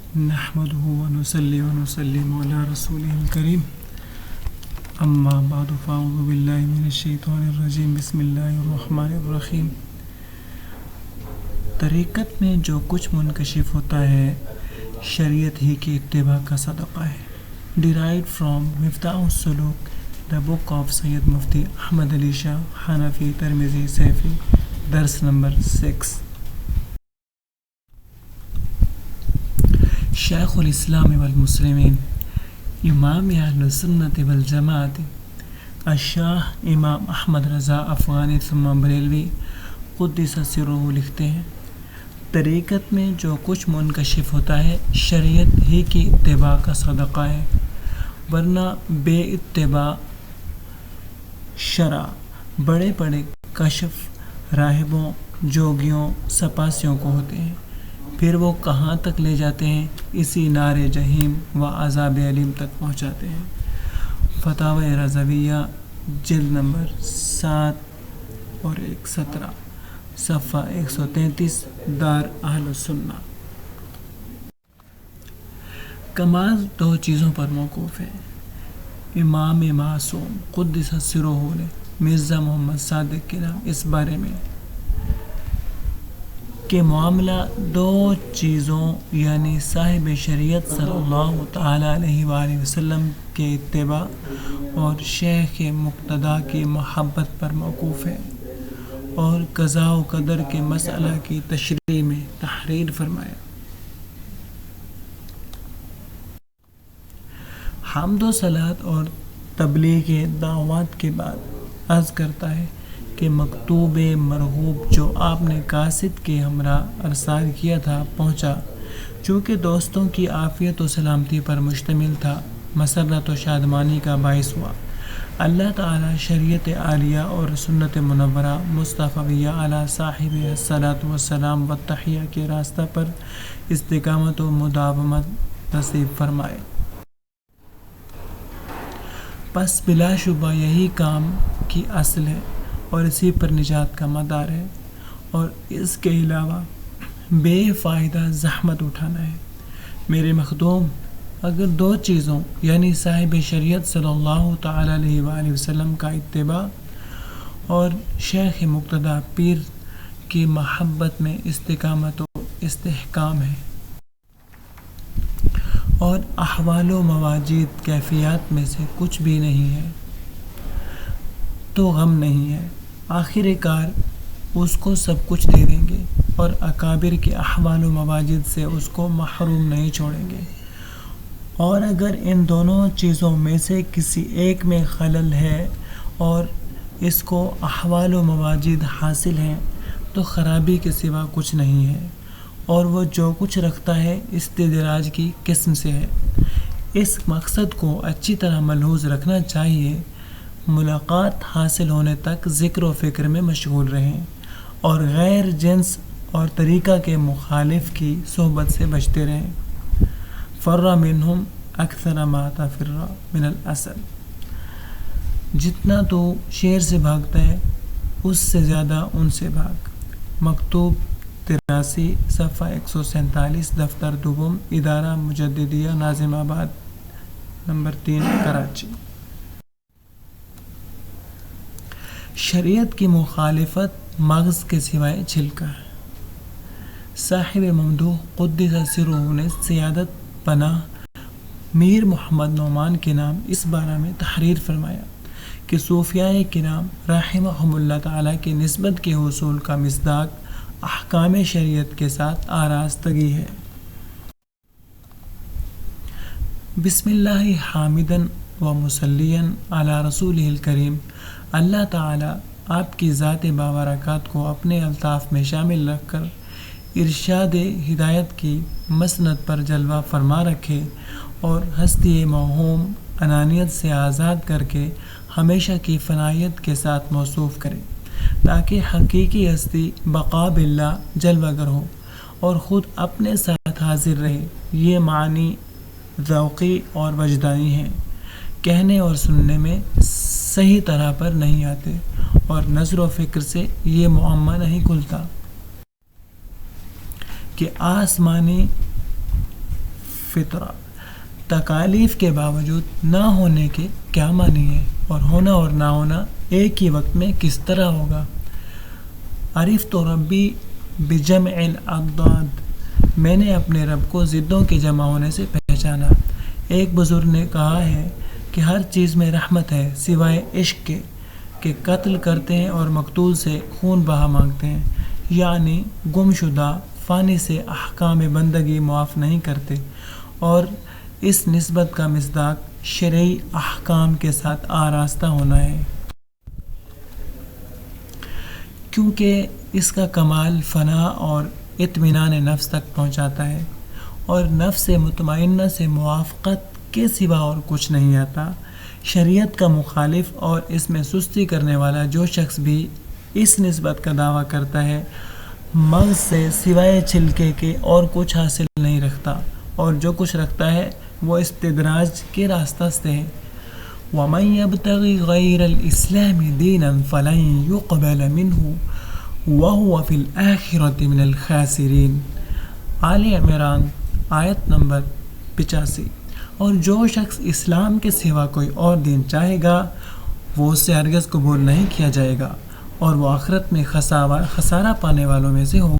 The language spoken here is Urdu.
نحمده ونصلي ونسلم على رسوله الكريم اما بعد فاعوذ بالله من الشیطان الرجیم بسم اللہ الرحمن الرحیم۔ طریقت میں جو کچھ منکشف ہوتا ہے شریعت ہی کی اتباع کا صدقہ ہے۔ Derived from Miftah السلوک the book of سید مفتی احمد علی شاہ حنفی ترمذی سیفی، درس نمبر 6۔ شیخ الاسلام والمسلمین امام اہل سنت والجماعت الشاہ امام احمد رضا افغانی ثم بریلوی قدس سرہ لکھتے ہیں، طریقت میں جو کچھ منکشف ہوتا ہے شریعت ہی کی اتباع کا صدقہ ہے، ورنہ بے اتباع شرع بڑے بڑے کشف راہبوں جوگیوں سپاسیوں کو ہوتے ہیں، پھر وہ کہاں تک لے جاتے ہیں؟ اسی نار جہیم و عذاب علیم تک پہنچاتے ہیں۔ فتاوی رضویہ جلد نمبر 7 اور 17 صفحہ 133 دار اہل سنہ۔ کمال 2 چیزوں پر موقوف ہے۔ امام معصوم قدس سرہ نے مرزا محمد صادق کے نام اس بارے میں کہ معاملہ 2 چیزوں یعنی صاحب شریعت صلی اللہ تعالی علیہ وآلہ وسلم کے اتباع اور شیخ مقتدیٰ کی محبت پر موقوف ہے، اور قضاء و قدر کے مسئلہ کی تشریح میں تحریر فرمایا۔ حمد و صلات اور تبلیغ دعوات کے بعد عرض کرتا ہے کہ مکتوب مرغوب جو آپ نے قاصد کے ہمراہ ارسال کیا تھا پہنچا، چونکہ دوستوں کی عافیت و سلامتی پر مشتمل تھا، مسرت و شادمانی کا باعث ہوا۔ اللہ تعالی شریعت عالیہ اور سنت منورہ مصطفیہ علی صاحب الصلاۃ والسلام و تحیہ کے راستہ پر استقامت و مداومت نصیب فرمائے۔ پس بلا شبہ یہی کام کی اصل ہے اور اسی پر نجات کا مدار ہے، اور اس کے علاوہ بے فائدہ زحمت اٹھانا ہے۔ میرے مخدوم، اگر 2 چیزوں یعنی صاحب شریعت صلی اللہ تعالی علیہ وآلہ وسلم کا اتباع اور شیخ مقتدیٰ پیر کی محبت میں استقامت و استحکام ہے، اور احوال و مواجد کیفیات میں سے کچھ بھی نہیں ہے، تو غم نہیں ہے، آخر کار اس کو سب کچھ دے دیں گے، اور اکابر کے احوال و مواجد سے اس کو محروم نہیں چھوڑیں گے۔ اور اگر ان دونوں چیزوں میں سے کسی ایک میں خلل ہے اور اس کو احوال و مواجد حاصل ہیں تو خرابی کے سوا کچھ نہیں ہے، اور وہ جو کچھ رکھتا ہے استدراج کی قسم سے ہے۔ اس مقصد کو اچھی طرح ملحوظ رکھنا چاہیے، ملاقات حاصل ہونے تک ذکر و فکر میں مشغول رہیں، اور غیر جنس اور طریقہ کے مخالف کی صحبت سے بچتے رہیں۔ فر منہم اکثر ما تفر من الاسد، جتنا تو شیر سے بھاگتا ہے اس سے زیادہ ان سے بھاگ۔ مکتوب 83 صفحہ 147 دفتر دوم ادارہ مجددیہ ناظم آباد نمبر 3 کراچی۔ شریعت کی مخالفت مغز کے سوائے چھلکا ہے۔ صاحب ممدوح قدس سرہ نے سیادت پناہ میر محمد نعمان کے نام اس بارے میں تحریر فرمایا کہ صوفیاء کرام رحمہم اللہ تعالیٰ کی نسبت کے حصول کا مصداق احکام شریعت کے ساتھ آراستگی ہے۔ بسم اللہ حامدن و مسلین علی رسولہ الکریم، اللہ تعالیٰ آپ کی ذات بابرکات کو اپنے الطاف میں شامل رکھ کر ارشاد ہدایت کی مسند پر جلوہ فرما رکھے، اور ہستی موہوم انانیت سے آزاد کر کے ہمیشہ کی فنائیت کے ساتھ موصوف کرے، تاکہ حقیقی ہستی بقا باللہ جلوہ گر ہو اور خود اپنے ساتھ حاضر رہے۔ یہ معنی ذوقی اور وجدانی ہیں، کہنے اور سننے میں صحیح طرح پر نہیں آتے، اور نظر و فکر سے یہ معمہ نہیں کھلتا کہ آسمانی الفطرہ، تکالیف کے باوجود نہ ہونے کے کیا معنی ہے، اور ہونا اور نہ ہونا ایک ہی وقت میں کس طرح ہوگا۔ عرفت ربی بجمع الاضداد، میں نے اپنے رب کو ضدوں کے جمع ہونے سے پہچانا۔ ایک بزرگ نے کہا ہے کہ ہر چیز میں رحمت ہے سوائے عشق کے کہ قتل کرتے ہیں اور مقتول سے خون بہا مانگتے ہیں، یعنی گم شدہ فانی سے احکام بندگی معاف نہیں کرتے، اور اس نسبت کا مصداق شرعی احکام کے ساتھ آراستہ ہونا ہے، کیونکہ اس کا کمال فنا اور اطمینان نفس تک پہنچاتا ہے، اور نفس مطمئنہ سے موافقت کے سوا اور کچھ نہیں آتا۔ شریعت کا مخالف اور اس میں سستی کرنے والا جو شخص بھی اس نسبت کا دعویٰ کرتا ہے، مغز سے سوائے چھلکے کے اور کچھ حاصل نہیں رکھتا، اور جو کچھ رکھتا ہے وہ استدراج کے راستہ سے ہے۔ وَمَن يَبْتَغِ غَيْرَ الْإِسْلَامِ دِينًا فَلَن يُقْبَلَ مِنْهُ وَهُوَ فِي الْآخِرَةِ مِنَ الْخَاسِرِينَ۔ آل عمران آیت نمبر 85۔ اور جو شخص اسلام کے سوا کوئی اور دین چاہے گا وہ اس سے ہرگز قبول نہیں کیا جائے گا، اور وہ آخرت میں خسارہ پانے والوں میں سے ہوگا۔